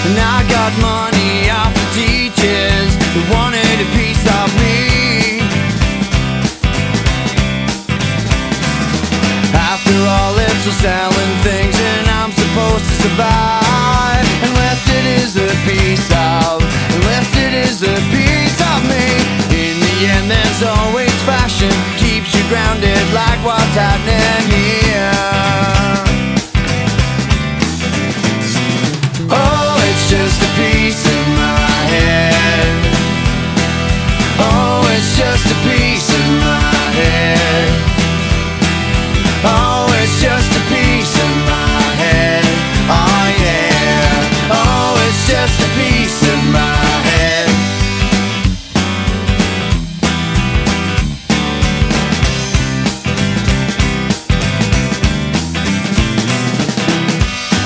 And I got money off the teachers who wanted a piece of me. After all, it's for selling things, and I'm supposed to survive unless it is a piece of me. In the end, there's always fashion, keeps you grounded like what's happening here. Oh, it's just a piece in my head. Oh, it's just a piece in my head. Oh, it's just a piece in my head. Oh yeah. Oh, it's just a piece in my head.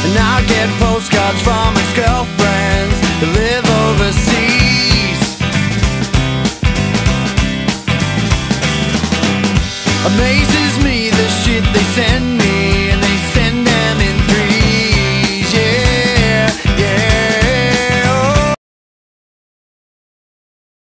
And I get postcards from ex-girlfriends who live overseas. Amazes me the shit they send me.